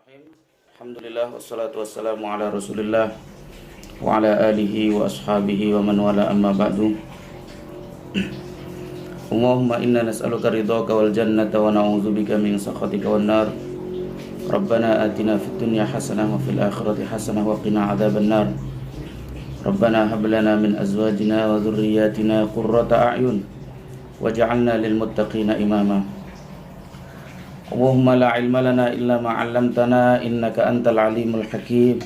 Bismillahirrahmanirrahim. Alhamdulillah wassalatu wassalamu ala Rasulillah wa ala alihi wa ashabihi wa man wala amma ba'du. Allahumma inna nas'aluka ridhaka wal jannata wa na'udzubika min sakhatika wan nar. Rabbana atina fid dunya hasanah wa fil akhirati hasanah wa qina adzaban nar. Rabbana hab lana min azwajina wa dhurriyyatina qurrata a'yun waj'alna lil muttaqina imama. Allahumma la ilma lana illa ma 'allamtana innaka antal alimul hakim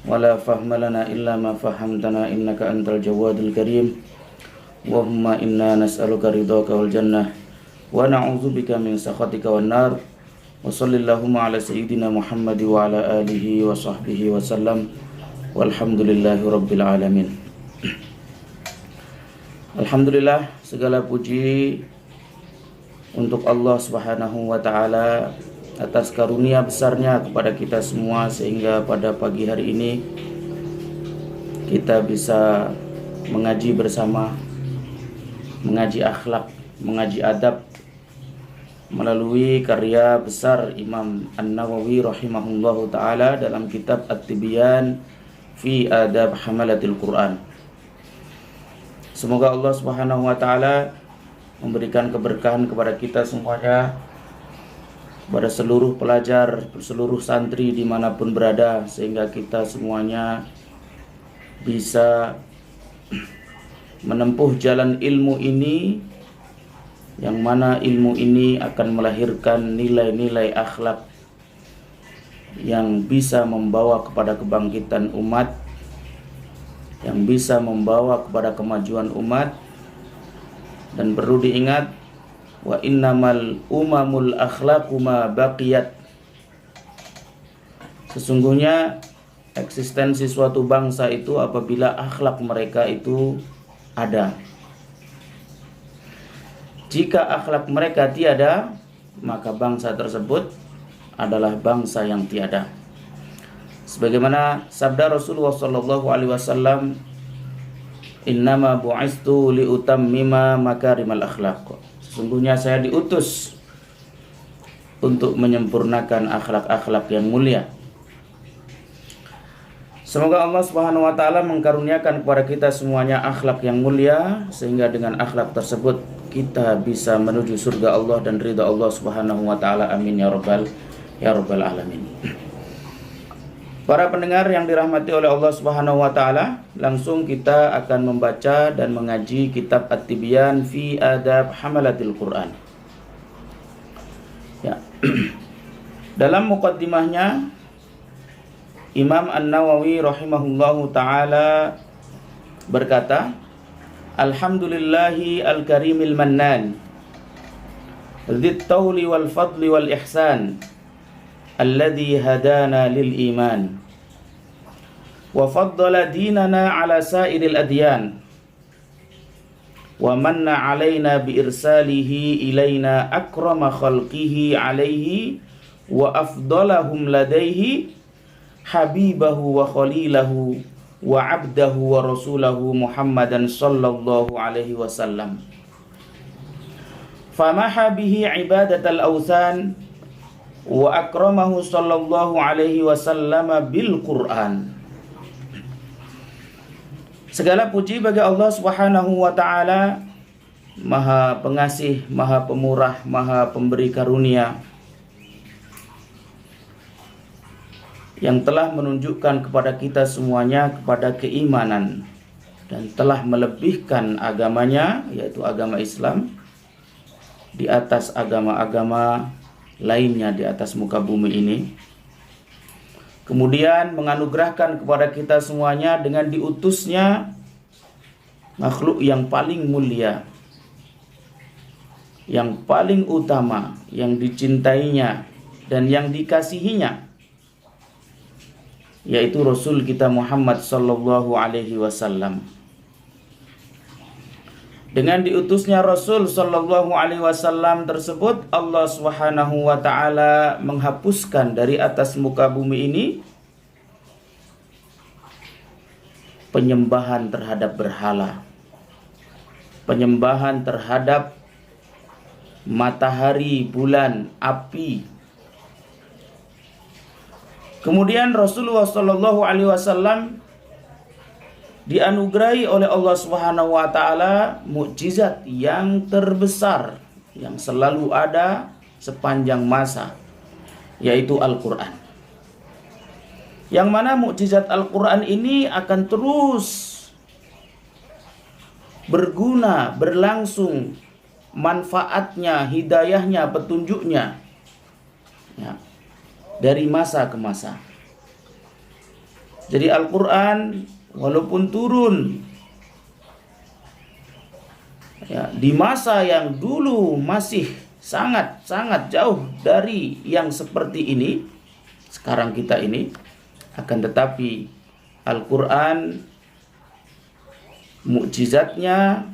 wa la fahma lana illa ma fahamtana innaka antal jawadul karim. Allahumma inna nas'aluka ridhaka wal jannah wa na'udzubika min sakhatika wan nar. Wa sallallahu ala sayyidina Muhammad wa ala alihi wa sahbihi wa sallam. Walhamdulillahi rabbil alamin. Alhamdulillah, segala puji untuk Allah Subhanahu wa taala atas karunia besarnya kepada kita semua, sehingga pada pagi hari ini kita bisa mengaji bersama, mengaji akhlak, mengaji adab melalui karya besar Imam An-Nawawi rahimahullahu taala dalam kitab At-Tibyan fi Adab Hamalatil Quran. Semoga Allah Subhanahu wa taala memberikan keberkahan kepada kita semuanya, kepada seluruh pelajar, seluruh santri dimanapun berada, sehingga kita semuanya bisa menempuh jalan ilmu ini, yang mana ilmu ini akan melahirkan nilai-nilai akhlak yang bisa membawa kepada kebangkitan umat, yang bisa membawa kepada kemajuan umat. Dan perlu diingat, wa innamal umamul akhlaqu ma baqiyat. Sesungguhnya eksistensi suatu bangsa itu apabila akhlak mereka itu ada. Jika akhlak mereka tiada, maka bangsa tersebut adalah bangsa yang tiada. Sebagaimana sabda Rasulullah sallallahu alaihi wasallam, innama bu'istu liutammima makarimal akhlaq. Sesungguhnya saya diutus untuk menyempurnakan akhlak-akhlak yang mulia. Semoga Allah Subhanahu wa taala mengkaruniakan kepada kita semuanya akhlak yang mulia, sehingga dengan akhlak tersebut kita bisa menuju surga Allah dan ridha Allah Subhanahu wa taala. Amin ya rabbal alamin. Para pendengar yang dirahmati oleh Allah Subhanahu wa taala, langsung kita akan membaca dan mengaji kitab At-Tibyan fi Adab Hamalatil Quran. Ya. Dalam muqaddimahnya, Imam An-Nawawi rahimahullahu taala berkata, Alhamdulillahi al-karimil mannan, dzit tawli wal fadli wal ihsan, alladhi hadana lil iman wa faddala dinana ala sairil adyan wa manna alaina bi irsalihi ilaina akrama khalqihi alaihi wa afdalahum ladaihi habibahu wa khalilahu wa abdahu wa rasulahu Muhammadan sallallahu alaihi wasallam, famaha bihi ibadatal awthan wa akramahu sallallahu alaihi wasallam bil Quran. Segala puji bagi Allah Subhanahu wa taala, Maha Pengasih, Maha Pemurah, Maha Pemberi karunia, yang telah menunjukkan kepada kita semuanya kepada keimanan dan telah melebihkan agamanya, yaitu agama Islam, di atas agama-agama lainnya di atas muka bumi ini. Kemudian menganugerahkan kepada kita semuanya dengan diutusnya makhluk yang paling mulia, yang paling utama, yang dicintainya dan yang dikasihinya, yaitu Rasul kita Muhammad sallallahu alaihi wasallam. Dengan diutusnya Rasul sallallahu alaihi wasallam tersebut, Allah Subhanahu wa taala menghapuskan dari atas muka bumi ini penyembahan terhadap berhala, penyembahan terhadap matahari, bulan, api, Kemudian Rasulullah Shallallahu Alaihi Wasallam dianugerahi oleh Allah Subhanahu Wa Taala mukjizat yang terbesar yang selalu ada sepanjang masa, yaitu Al-Quran. Yang mana mukjizat Al-Quran ini akan terus berguna, berlangsung manfaatnya, hidayahnya, petunjuknya, ya, dari masa ke masa. Jadi Al-Quran walaupun turun ya, di masa yang dulu masih sangat jauh dari yang seperti ini sekarang kita ini, akan tetapi Al-Quran mukjizatnya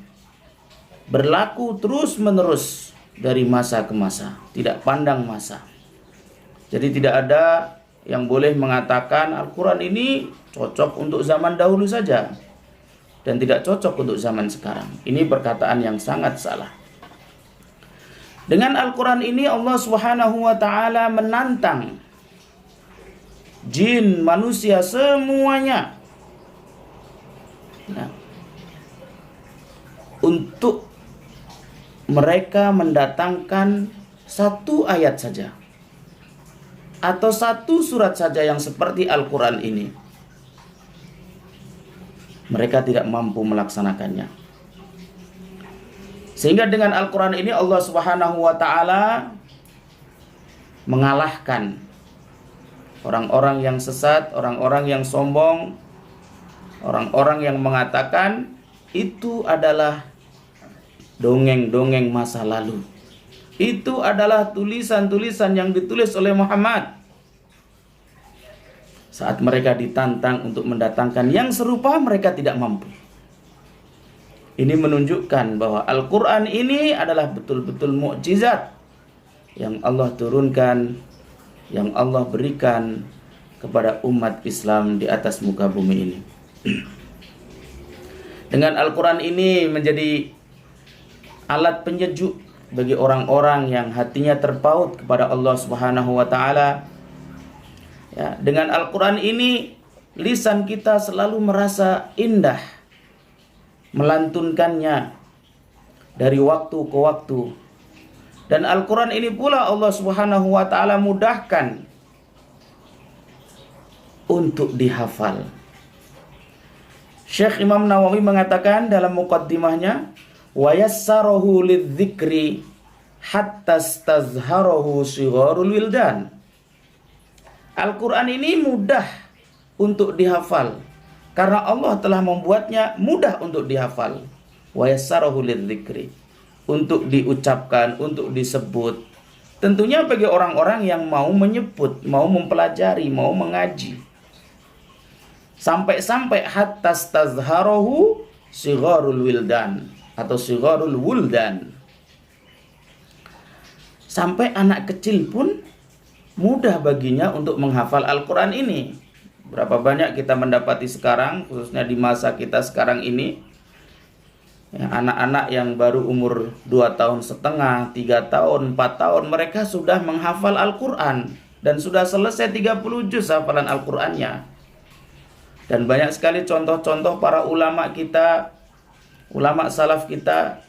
berlaku terus menerus dari masa ke masa, tidak pandang masa. Jadi tidak ada yang boleh mengatakan Al-Quran ini cocok untuk zaman dahulu saja dan tidak cocok untuk zaman sekarang. Ini perkataan yang sangat salah. Dengan Al-Quran ini Allah Subhanahu wa Ta'ala menantang jin, manusia, semuanya, nah, untuk mereka mendatangkan satu ayat saja atau satu surat saja yang seperti Al-Quran ini. Mereka tidak mampu melaksanakannya. Sehingga dengan Al-Quran ini Allah Subhanahu wa Ta'ala mengalahkan orang-orang yang sesat, orang-orang yang sombong, orang-orang yang mengatakan itu adalah dongeng-dongeng masa lalu. Itu adalah tulisan-tulisan yang ditulis oleh Muhammad. Saat mereka ditantang untuk mendatangkan yang serupa, mereka tidak mampu. Ini menunjukkan bahwa Al-Quran ini adalah betul-betul mukjizat yang Allah turunkan, yang Allah berikan kepada umat Islam di atas muka bumi ini. Dengan Al-Quran ini menjadi alat penyejuk bagi orang-orang yang hatinya terpaut kepada Allah Subhanahu wa Ta'ala. Ya, dengan Al-Quran ini lisan kita selalu merasa indah melantunkannya dari waktu ke waktu. Dan Al-Quran ini pula Allah Subhanahu wa Ta'ala mudahkan untuk dihafal. Syekh Imam Nawawi mengatakan dalam muqaddimahnya, wa yassarahu lidzikri hatta stazharahu sigharul wildan. Al-Quran ini mudah untuk dihafal karena Allah telah membuatnya mudah untuk dihafal. Wa yassarahu lidzikri, untuk diucapkan, untuk disebut. Tentunya bagi orang-orang yang mau menyebut, mau mempelajari, mau mengaji. Sampai-sampai hatta stazharahu sigharul wildan atau sigharul wuldan. Sampai anak kecil pun mudah baginya untuk menghafal Al-Quran ini. Berapa banyak kita mendapati sekarang, khususnya di masa kita sekarang ini, ya, anak-anak yang baru umur 2 tahun setengah, 3 tahun, 4 tahun, mereka sudah menghafal Al-Quran dan sudah selesai 30 juz hafalan Al-Qurannya. Dan banyak sekali contoh-contoh para ulama kita, ulama salaf kita,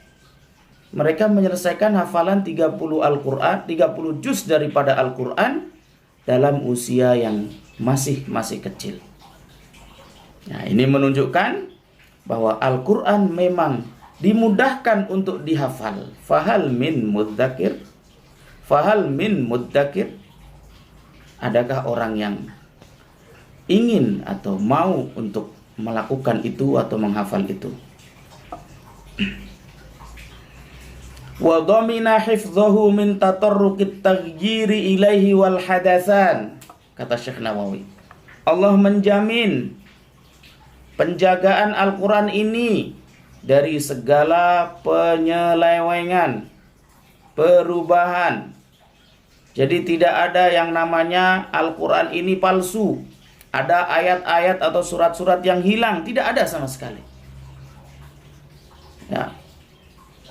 mereka menyelesaikan hafalan 30 Al-Quran, 30 juz daripada Al-Quran dalam usia yang masih kecil. Nah, ini menunjukkan bahwa Al-Quran memang dimudahkan untuk dihafal. Fahal min mudzakir? Fahal min mudzakir? Adakah orang yang ingin atau mau untuk melakukan itu atau menghafal itu? Wa dhamina hifdhahu min tatarruqit taghyiri ilaihi wal hadatsan. Kata Syekh Nawawi, Allah menjamin penjagaan Al-Quran ini dari segala penyelewengan, perubahan. Jadi tidak ada yang namanya Al-Quran ini palsu, ada ayat-ayat atau surat-surat yang hilang, tidak ada sama sekali. Ya.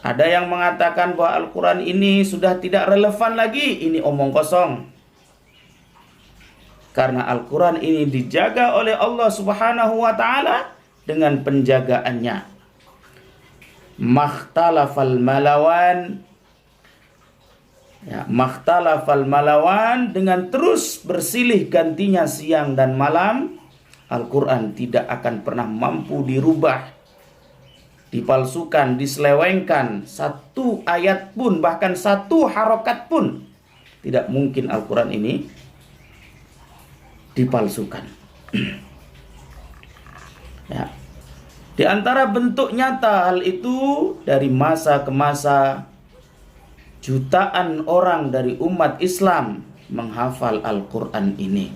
Ada yang mengatakan bahwa Al-Quran ini sudah tidak relevan lagi, ini omong kosong. Karena Al-Quran ini dijaga oleh Allah Subhanahu wa ta'ala dengan penjagaannya. Makhtalafal malawan, makhtalafal malawan, dengan terus bersilih gantinya siang dan malam, Al-Quran tidak akan pernah mampu dirubah, dipalsukan, diselewengkan. Satu ayat pun, bahkan satu harokat pun, tidak mungkin Al-Quran ini dipalsukan. Ya. Di antara bentuk nyata hal itu, dari masa ke masa jutaan orang dari umat Islam menghafal Al-Quran ini.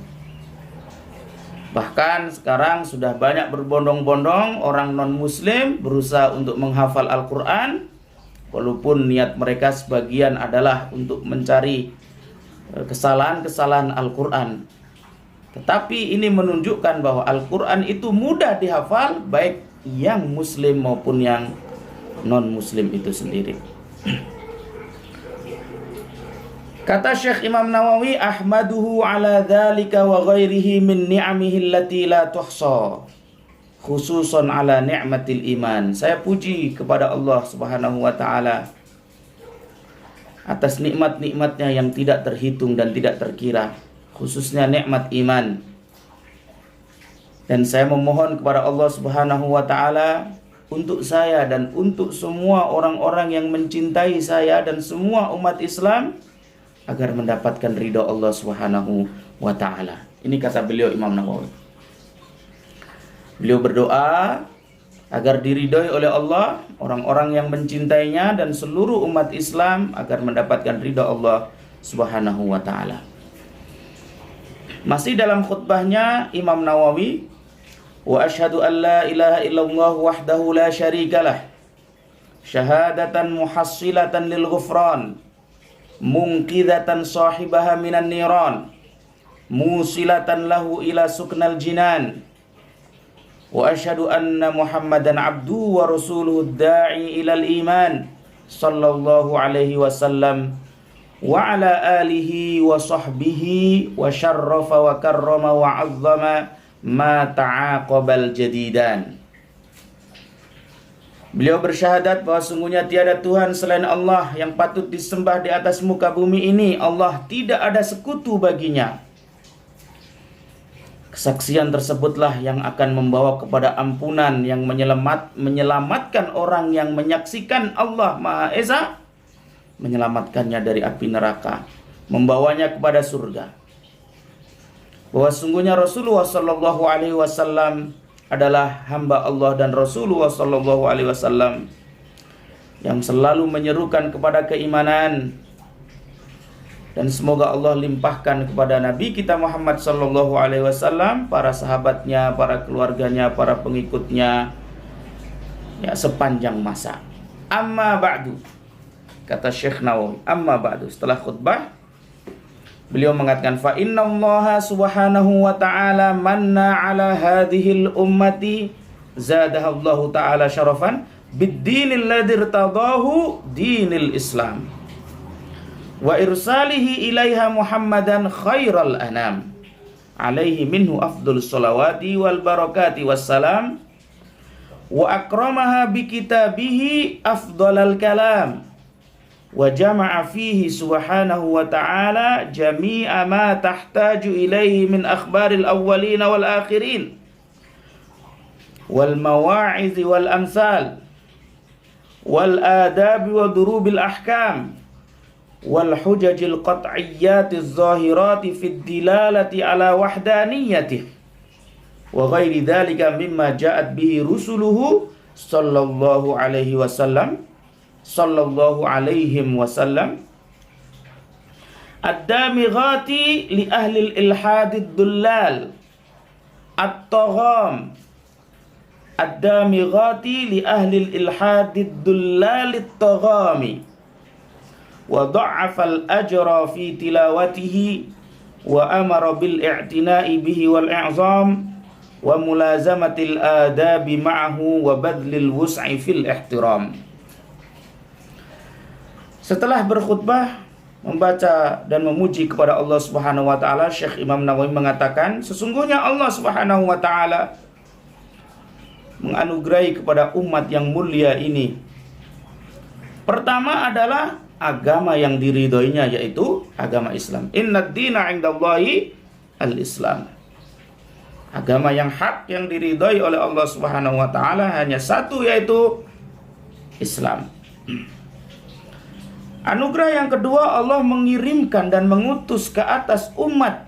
Bahkan sekarang sudah banyak berbondong-bondong orang non-muslim berusaha untuk menghafal Al-Quran, walaupun niat mereka sebagian adalah untuk mencari kesalahan-kesalahan Al-Quran. Tetapi ini menunjukkan bahwa Al-Quran itu mudah dihafal, baik yang muslim maupun yang non-muslim itu sendiri. Kata Syekh Imam Nawawi, ahmaduhu ala dzalika wa ghairihi min ni'amihi allati la tuhsa, khususan ala ni'matil iman. Saya puji kepada Allah Subhanahu wa ta'ala atas nikmat-nikmatnya yang tidak terhitung dan tidak terkira, khususnya nikmat iman. Dan saya memohon kepada Allah Subhanahu wa ta'ala untuk saya dan untuk semua orang-orang yang mencintai saya dan semua umat Islam, agar mendapatkan ridha Allah Subhanahu wa ta'ala. Ini kata beliau Imam Nawawi. Beliau berdoa agar diridhoi oleh Allah orang-orang yang mencintainya dan seluruh umat Islam, agar mendapatkan ridha Allah Subhanahu wa ta'ala. Masih dalam khutbahnya Imam Nawawi, wa asyhadu an la ilaha illallah wahdahu la syarikalah, syahadatan muhassilatan lil ghufran, munqidatan sahibaha minan niran, musilatan lahu ila suknal jinan. Wa asyhadu anna Muhammadan abduhu wa rasuluhu da'i ilal iman, sallallahu alaihi wasallam wa ala alihi wa sahbihi wa syarrafa wa karrama wa azzama ma ta'aqabal jadidan. Beliau bersyahadat bahwa sungguhnya tiada Tuhan selain Allah yang patut disembah di atas muka bumi ini. Allah tidak ada sekutu baginya. Kesaksian tersebutlah yang akan membawa kepada ampunan, yang menyelamatkan orang yang menyaksikan Allah Maha Esa, menyelamatkannya dari api neraka, membawanya kepada surga. Bahwa sungguhnya Rasulullah sallallahu alaihi wasallam adalah hamba Allah dan Rasulullah sallallahu alaihi wasallam yang selalu menyerukan kepada keimanan. Dan semoga Allah limpahkan kepada Nabi kita Muhammad sallallahu alaihi wasallam, para sahabatnya, para keluarganya, para pengikutnya, ya, sepanjang masa. Amma ba'du, kata Syekh Nawawi, amma ba'du, setelah khutbah beliau mengatakan, fa innallaha subhanahu wa ta'ala manna ala hadhil ummati zadahallahu ta'ala syarafan bid-dinil ladzi irtadahu dinil Islam wa irsalihi ilaiha Muhammadan khairal anam alaihi minhu afdhalus salawati wal barakati wassalam wa akramaha bi kitabihi afdhalal kalam wa jama'a fihi subhanahu wa ta'ala jami'a ma tahtaju ilaihi min akhbaril awwalin wal akhirin wal mawa'iz wal amsal wal adab wa durubil ahkam wal hujajil qat'iyyatiz zahirati fid dilalati ala wahdaniyatihi wa ghairi dhalika mimma ja'at bihi rusuluhu sallallahu alaihi wasallam sallallahu alaihim wasallam ad-damighati li ahli al-ilhadid dullal at-tagham ad-damighati li ahli al-ilhadid dullal at-taghami wa da'afa al-ajra fi tilawatihi wa amara bil i'tina'i bihi wal i'zam wa mulazamatil adabi ma'ahu wa badlil wus'i fil ihtiram. Setelah berkhutbah, membaca dan memuji kepada Allah Subhanahu wa taala, Syekh Imam Nawawi mengatakan, sesungguhnya Allah Subhanahu wa taala menganugerahi kepada umat yang mulia ini. Pertama adalah agama yang diridhoinya, yaitu agama Islam. Innad dina 'indallahi al-Islam. Agama yang hak yang diridhoi oleh Allah Subhanahu wa taala hanya satu, yaitu Islam. Anugerah yang kedua, Allah mengirimkan dan mengutus ke atas umat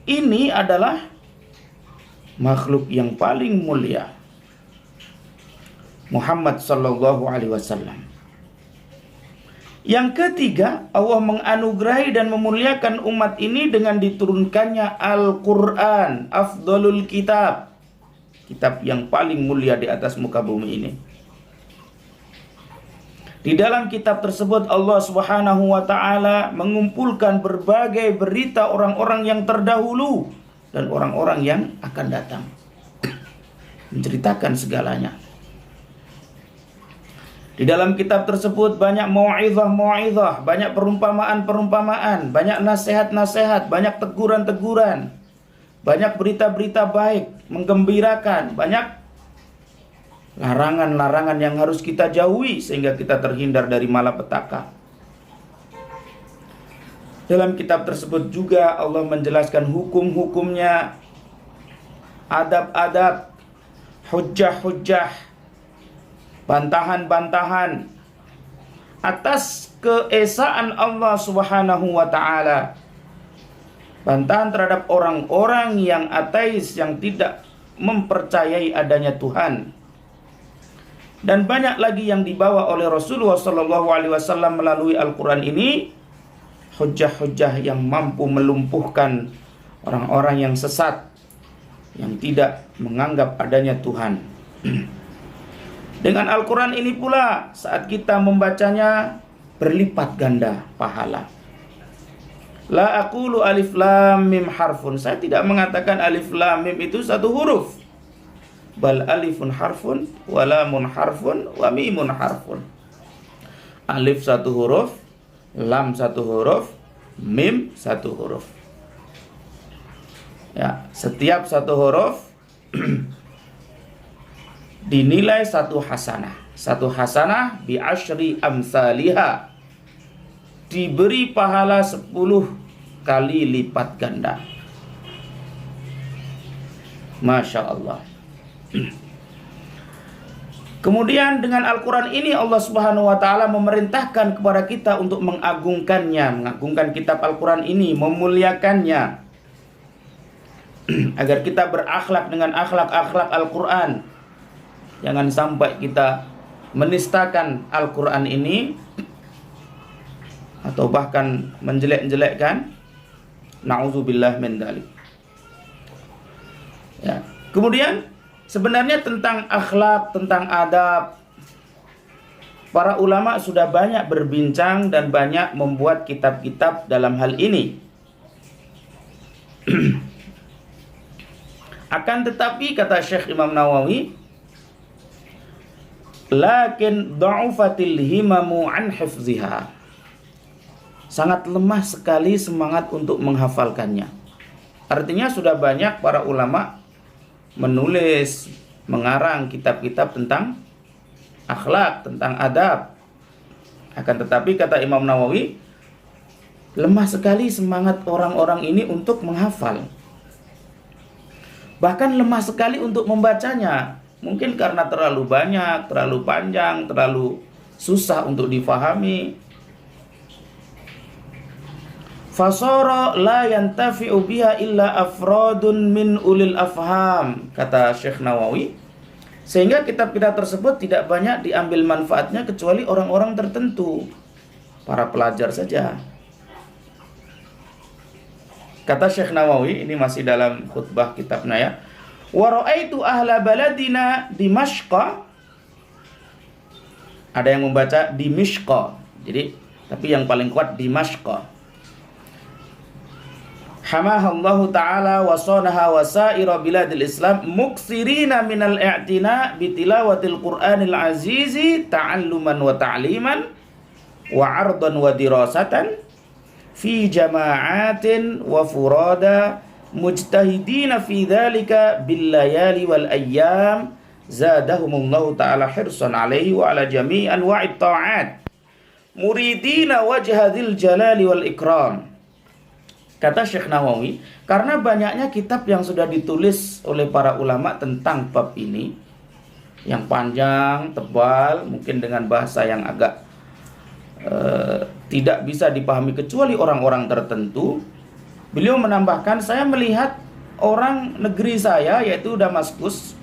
ini adalah makhluk yang paling mulia, Muhammad sallallahu alaihi wasallam. Yang ketiga, Allah menganugerahi dan memuliakan umat ini dengan diturunkannya Al-Quran, afdalul kitab, kitab yang paling mulia di atas muka bumi ini. Di dalam kitab tersebut Allah Subhanahu wa taala mengumpulkan berbagai berita orang-orang yang terdahulu dan orang-orang yang akan datang. Menceritakan segalanya. Di dalam kitab tersebut banyak mau'izah, banyak perumpamaan-perumpamaan, banyak nasihat-nasihat, banyak teguran-teguran, banyak berita-berita baik, menggembirakan, banyak larangan-larangan yang harus kita jauhi sehingga kita terhindar dari malapetaka. Dalam kitab tersebut juga Allah menjelaskan hukum-hukumnya, adab-adab, hujjah-hujjah, bantahan-bantahan atas keesaan Allah Subhanahu wa taala. Bantahan terhadap orang-orang yang ateis, yang tidak mempercayai adanya Tuhan. Dan banyak lagi yang dibawa oleh Rasulullah SAW melalui Al-Quran ini, hujjah-hujjah yang mampu melumpuhkan orang-orang yang sesat, yang tidak menganggap adanya Tuhan. Dengan Al-Quran ini pula, saat kita membacanya, berlipat ganda pahala. La aqulu alif lam mim harfun. Saya tidak mengatakan alif lam mim itu satu huruf. Bal alifun harfun, wa lamun harfun, wa mimun harfun. Alif satu huruf, lam satu huruf, mim satu huruf. Ya, setiap satu huruf dinilai satu hasanah. Satu hasanah bi asyri amsalihah, diberi pahala 10 kali lipat ganda. Masya Allah. Kemudian dengan Al-Quran ini Allah Subhanahu wa ta'ala memerintahkan kepada kita untuk mengagungkannya, mengagungkan kitab Al-Quran ini, memuliakannya, agar kita berakhlak dengan akhlak-akhlak Al-Quran. Jangan sampai kita menistakan Al-Quran ini atau bahkan menjelek-jelekkan. Na'udzubillah min dzalik. Ya. Kemudian sebenarnya tentang akhlak, tentang adab, para ulama sudah banyak berbincang dan banyak membuat kitab-kitab dalam hal ini. Akan tetapi kata Syekh Imam Nawawi, lakin dha'ufatil himamu an hifziha. Sangat lemah sekali semangat untuk menghafalkannya. Artinya sudah banyak para ulama menulis, mengarang kitab-kitab tentang akhlak, tentang adab. Akan tetapi kata Imam Nawawi, lemah sekali semangat orang-orang ini untuk menghafal. Bahkan lemah sekali untuk membacanya. Mungkin karena terlalu banyak, terlalu panjang, terlalu susah untuk difahami. Fasara la yantafi'u biha illa afradun min ulil afham, kata Syekh Nawawi. Sehingga kitab-kitab tersebut tidak banyak diambil manfaatnya kecuali orang-orang tertentu, para pelajar saja. Kata Syekh Nawawi, ini masih dalam khutbah kitabnya ya. Wa ra'aitu ahla baladina Dimashqa. Ada yang membaca Dimishqa. Jadi, tapi yang paling kuat Dimashqa. Hamahallahu ta'ala wa sanaha wa sa'ira biladil Islam muksirina minal i'tina bitilawatil Qur'anil azizi ta'alluman wa ta'liman wa ardan wa dirasatan fi jama'atin wa furada mujtahidina fi dzalika bil layali wal ayyam zadahumullahu ta'ala hirsan alaihi wa ala jami'i anwa'it ta'at muridina wajha dzil jalali wal ikram. Kata Syekh Nawawi, karena banyaknya kitab yang sudah ditulis oleh para ulama tentang bab ini, yang panjang, tebal, mungkin dengan bahasa yang agak tidak bisa dipahami kecuali orang-orang tertentu. Beliau menambahkan, saya melihat orang negeri saya, yaitu Damaskus,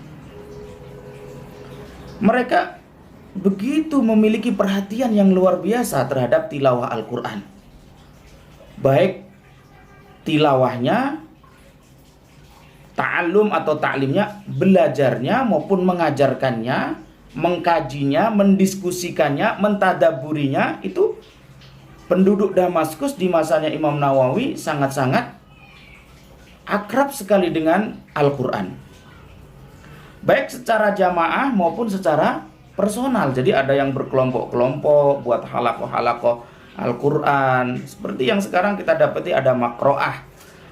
mereka begitu memiliki perhatian yang luar biasa terhadap tilawah Al-Quran. Baik tilawahnya, ta'allum atau ta'limnya, belajarnya maupun mengajarkannya, mengkajinya, mendiskusikannya, mentadaburinya. Itu penduduk Damaskus di masanya Imam Nawawi sangat-sangat akrab sekali dengan Al-Quran, baik secara jamaah maupun secara personal. Jadi ada yang berkelompok-kelompok buat halakoh-halakoh Al-Quran, seperti yang sekarang kita dapati ada makroah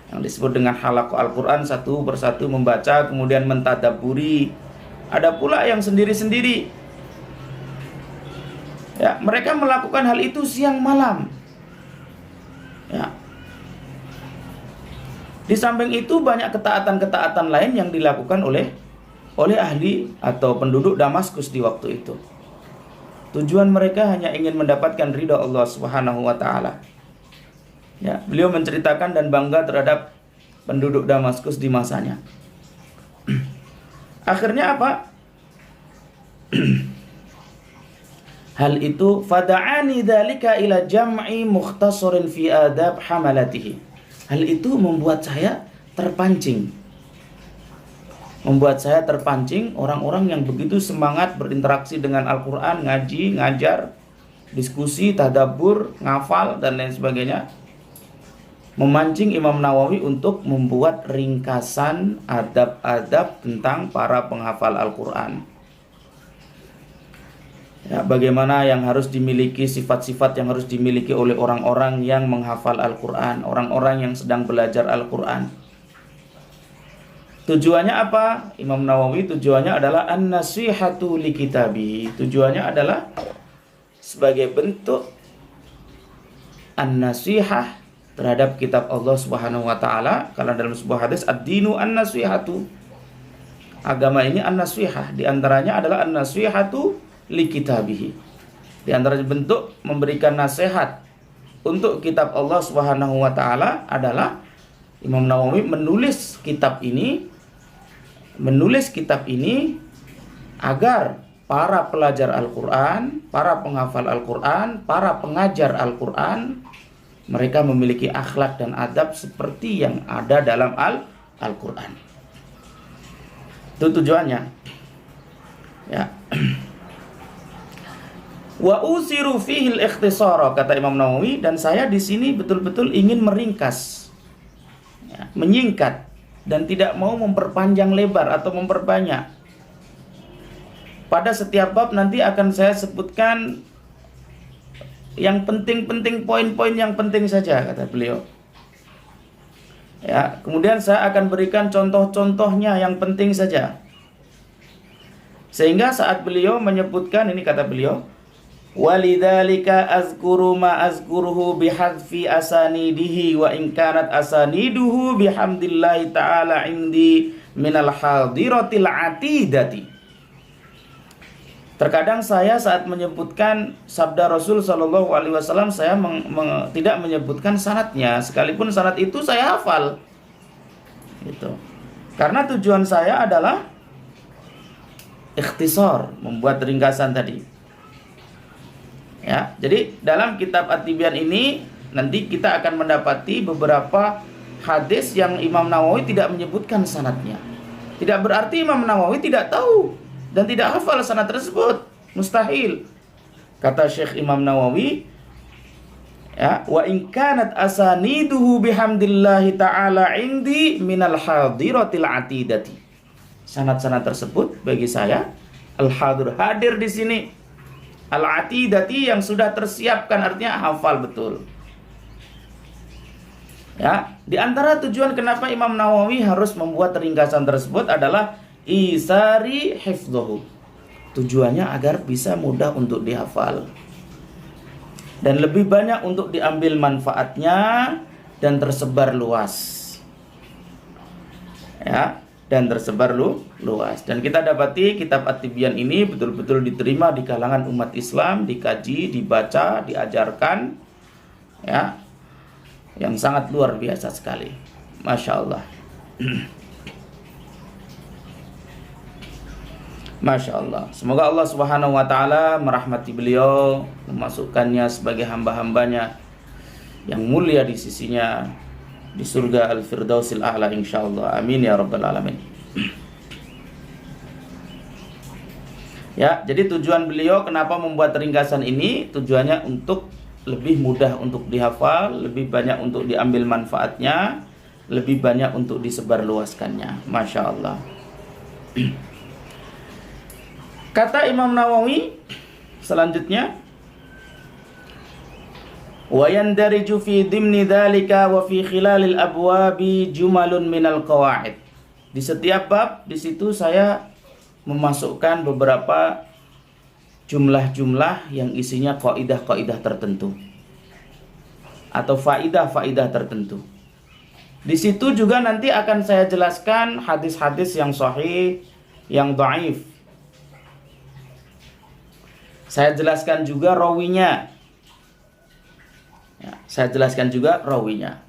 yang disebut dengan halakoh Al-Quran, satu persatu membaca kemudian mentadaburi. Ada pula yang sendiri-sendiri, ya, mereka melakukan hal itu siang malam, ya. Di samping itu banyak ketaatan-ketaatan lain yang dilakukan oleh ahli atau penduduk Damaskus di waktu itu. Tujuan mereka hanya ingin mendapatkan ridha Allah Subhanahu wa taala. Ya, beliau menceritakan dan bangga terhadap penduduk Damaskus di masanya. Akhirnya apa? Hal itu fada'ani dzalika ila jam'i mukhtasarin fi adab hamalatihi. Hal itu membuat saya terpancing. Orang-orang yang begitu semangat berinteraksi dengan Al-Quran, ngaji, ngajar, diskusi, tadabbur, ngafal, dan lain sebagainya, memancing Imam Nawawi untuk membuat ringkasan adab-adab tentang para penghafal Al-Quran. Ya, bagaimana yang harus dimiliki, sifat-sifat yang harus dimiliki oleh orang-orang yang menghafal Al-Quran, orang-orang yang sedang belajar Al-Quran. Tujuannya apa? Imam Nawawi tujuannya adalah an-nasihatu li kitabi. Tujuannya adalah sebagai bentuk an-nasihah terhadap kitab Allah Subhanahu wa taala. Kalau dalam sebuah hadis, ad-dinu an-nasihatu. Agama ini an-nasihah, di antaranya adalah an-nasihatu li kitabihi. Di antara bentuk memberikan nasihat untuk kitab Allah Subhanahu wa taala adalah Imam Nawawi menulis kitab ini agar para pelajar Al-Quran, para penghafal Al-Quran, para pengajar Al-Quran, mereka memiliki akhlak dan adab seperti yang ada dalam Al-Quran. Itu tujuannya. Ya. Wa usiru fihi al-ikhtisara, kata Imam Nawawi, dan saya di sini betul-betul ingin meringkas, ya, menyingkat, dan tidak mau memperpanjang lebar atau memperbanyak. Pada setiap bab nanti akan saya sebutkan yang penting-penting, poin-poin yang penting saja, kata beliau. Ya, kemudian saya akan berikan contoh-contohnya yang penting saja. Sehingga saat beliau menyebutkan, ini kata beliau, walidzalika azkuru ma azkuruhu bihadfi asanidihi wa in kanat asaniduhu bihamdillahi ta'ala indi minal hadiratil atidati. Terkadang saya saat menyebutkan sabda Rasul sallallahu alaihi wasallam, saya tidak menyebutkan sanadnya, sekalipun sanad itu saya hafal. Gitu. Karena tujuan saya adalah ikhtisar, membuat ringkasan tadi. Ya, jadi dalam kitab At-Tibyan ini nanti kita akan mendapati beberapa hadis yang Imam Nawawi tidak menyebutkan sanadnya. Tidak berarti Imam Nawawi tidak tahu dan tidak hafal sanad tersebut. Mustahil. Kata Syekh Imam Nawawi, ya, wa in kanat asaniduhu bihamdillahi ta'ala indi minal hadiratil atidati. Sanad-sanad tersebut bagi saya al-hadir, hadir di sini. Al-atidati yang sudah tersiapkan, artinya hafal betul. Ya, di antara tujuan kenapa Imam Nawawi harus membuat ringkasan tersebut adalah isari hifdhuhu. Tujuannya agar bisa mudah untuk dihafal dan lebih banyak untuk diambil manfaatnya dan tersebar luas. Ya, dan tersebar luas. Dan kita dapati kitab At-Tibyan ini betul-betul diterima di kalangan umat Islam, dikaji, dibaca, diajarkan, ya, yang sangat luar biasa sekali. Masya Allah. Masya Allah. Semoga Allah Subhanahu wa ta'ala merahmati beliau, memasukkannya sebagai hamba-hambanya yang mulia di sisinya di surga Al-Firdausil A'la insyaallah. Amin ya rabbal alamin. Ya, jadi tujuan beliau kenapa membuat ringkasan ini, tujuannya untuk lebih mudah untuk dihafal, lebih banyak untuk diambil manfaatnya, lebih banyak untuk disebarluaskannya. Masya Allah. Kata Imam Nawawi selanjutnya, wa yandariju fi dhimni dzalika wa fi khilalil abwabi jumalun minal qawaid. Di setiap bab di situ saya memasukkan beberapa jumlah-jumlah yang isinya kaidah-kaidah tertentu atau faidah-faidah tertentu. Di situ juga nanti akan saya jelaskan hadis-hadis yang sahih, yang dhaif. Saya jelaskan juga rawinya. Ya, saya jelaskan juga rawinya.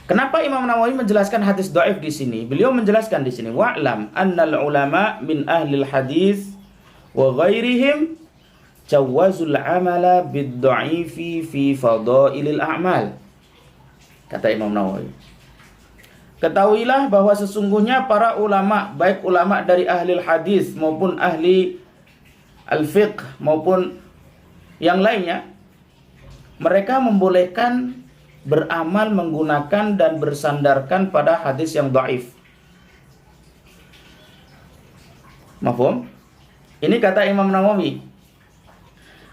Kenapa Imam Nawawi menjelaskan hadis dhaif di sini? Beliau menjelaskan di sini, wa'lam annal ulama min ahlil hadis wa ghairihim jawazul amala bid dha'ifi fi fadailil a'mal. Kata Imam Nawawi, ketahuilah bahwa sesungguhnya para ulama, baik ulama dari ahli hadis maupun ahli al-fiqh maupun yang lainnya, mereka membolehkan beramal menggunakan dan bersandarkan pada hadis yang dhaif. Mafhum? Ini kata Imam Nawawi,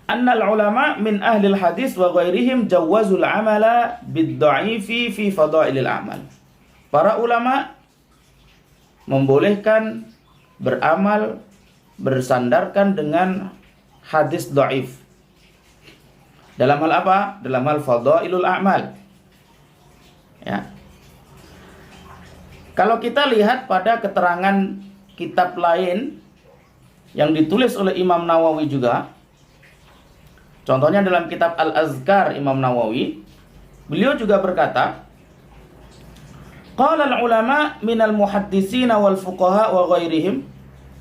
annal ulama min ahlil hadis wa ghairihim jawazul amala bid dha'ifi fi fadailil a'mal. Para ulama membolehkan beramal bersandarkan dengan hadis dhaif. Dalam hal apa? Dalam hal fadailul a'mal. Ya. Kalau kita lihat pada keterangan kitab lain yang ditulis oleh Imam Nawawi juga, contohnya dalam kitab Al-Azkar Imam Nawawi, beliau juga berkata, qala al-ulama minal muhadditsina wal fuqaha wa ghairihim.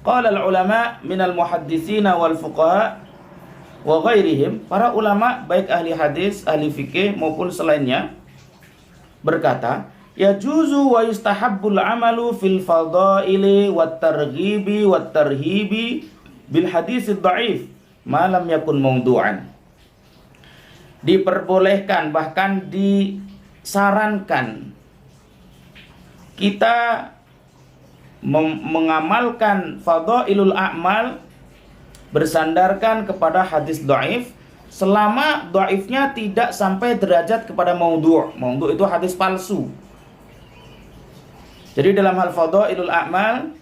Qala al-ulama minal muhadditsina wal fuqaha wa ghairihim. Para ulama baik ahli hadis, ahli fikih maupun selainnya berkata, yajuzu wa yustahabbul amalu fil fadaili wat targhibi wat tarhibi bil hadis dhaif ma lam yakun mawdu'an. Diperbolehkan, bahkan disarankan kita mengamalkan fadailul a'mal bersandarkan kepada hadis dhaif selama dhaifnya tidak sampai derajat kepada maudhu'. Maudhu' itu hadis palsu. Jadi dalam hal fadailul a'mal,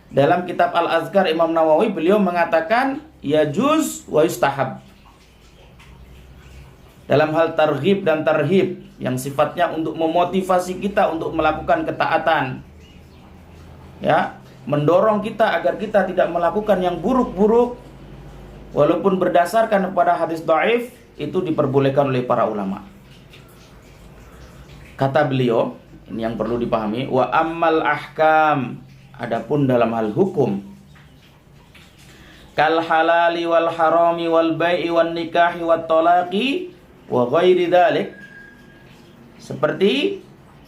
dalam kitab Al-Azkar Imam Nawawi beliau mengatakan yajuz wa yustahab. Dalam hal targhib dan tarhib yang sifatnya untuk memotivasi kita untuk melakukan ketaatan, ya, mendorong kita agar kita tidak melakukan yang buruk-buruk walaupun berdasarkan kepada hadis dhaif, itu diperbolehkan oleh para ulama. Kata beliau, ini yang perlu dipahami, wa ammal ahkam, adapun dalam hal hukum, kal halali wal harami wal bai'i wan nikahi wat talaqi wa ghairi dzalik, seperti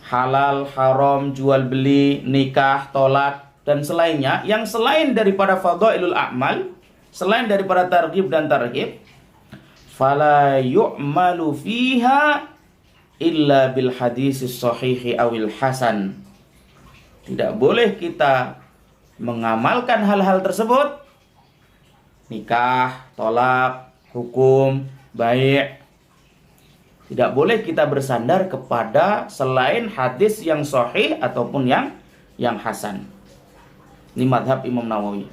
halal, haram, jual beli, nikah, tolak dan selainnya yang selain daripada fadailul a'mal, selain daripada targhib dan tarhib, fala yu'malu fiha illa bil hadisis sahihi awil hasan. Tidak boleh kita mengamalkan hal-hal tersebut, nikah, tolak, hukum, baik, Tidak boleh kita bersandar kepada selain hadis yang sahih ataupun yang hasan. Ini madhab Imam Nawawi.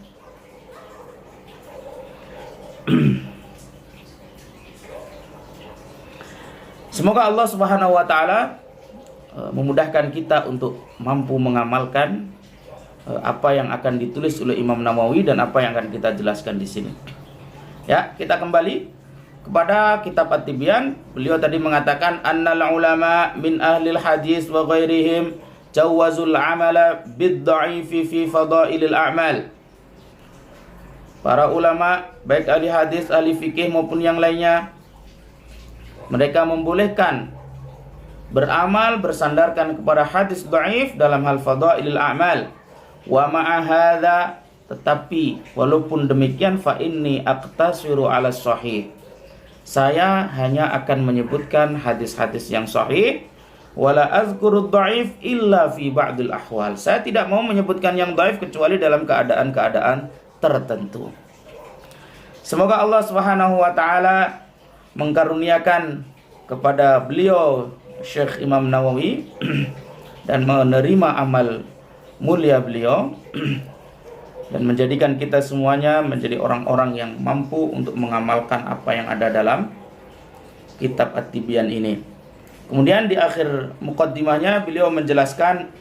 Semoga Allah Subhanahu wa taala memudahkan kita untuk mampu mengamalkan apa yang akan ditulis oleh Imam Nawawi dan apa yang akan kita jelaskan di sini. Ya, kita kembali kepada kitab At-Tibyan. Beliau tadi mengatakan annal ulama min ahlil hadis wa ghairihim jawazul amala bid-dha'ifi fi fadailil a'mal. Para ulama baik ahli hadis, ahli fikih maupun yang lainnya, mereka membolehkan beramal bersandarkan kepada hadis dhaif dalam hal fadailil a'mal. Wa ma'a hadza, tetapi walaupun demikian, fa inni aqtasiru 'ala sahih. Saya hanya akan menyebutkan hadis-hadis yang sahih, wala azkuru dhaif illa fi ba'dil ahwal. Saya tidak mau menyebutkan yang dhaif kecuali dalam keadaan-keadaan tertentu. Semoga Allah Subhanahu wa taala mengkaruniakan kepada beliau Syekh Imam Nawawi dan menerima amal mulia beliau dan menjadikan kita semuanya menjadi orang-orang yang mampu untuk mengamalkan apa yang ada dalam kitab At-Tibyan ini. Kemudian di akhir muqaddimahnya beliau menjelaskan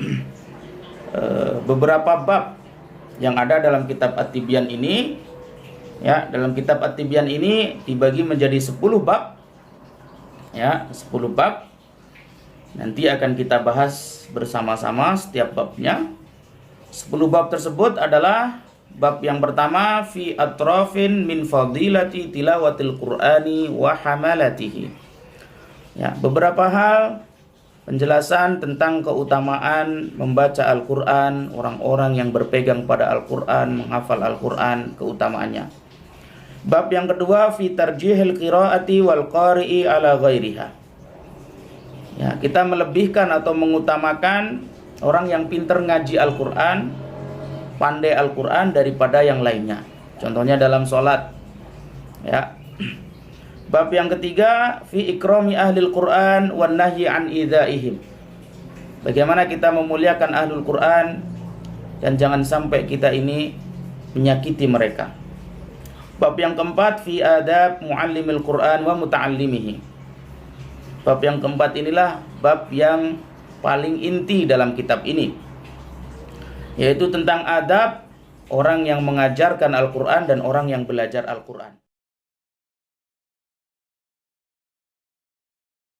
beberapa bab yang ada dalam kitab At-Tibyan ini. Ya, dalam kitab At-Tibyan ini dibagi menjadi 10 bab. Ya, 10 bab. Nanti akan kita bahas bersama-sama setiap babnya. 10 bab tersebut adalah bab yang pertama fi atrafin min fadilati tilawatil Qur'ani wa hamalatihi. Ya, beberapa hal penjelasan tentang keutamaan membaca Al-Qur'an, orang-orang yang berpegang pada Al-Qur'an, menghafal Al-Qur'an, keutamaannya. Bab yang kedua fi tarjihil qiraati wal qari'i ala ghairiha. Ya, kita melebihkan atau mengutamakan orang yang pintar ngaji Al-Qur'an, pandai Al-Qur'an daripada yang lainnya. Contohnya dalam sholat. Ya. Bab yang ketiga fi ikrami ahlil Qur'an wan nahyi an idzaihim. Bagaimana kita memuliakan ahlul Qur'an dan jangan sampai kita ini menyakiti mereka. Bab yang keempat fi adab muallimil Qur'an wa muta'allimihi. Bab yang keempat inilah bab yang paling inti dalam kitab ini, yaitu tentang adab orang yang mengajarkan Al-Qur'an dan orang yang belajar Al-Qur'an.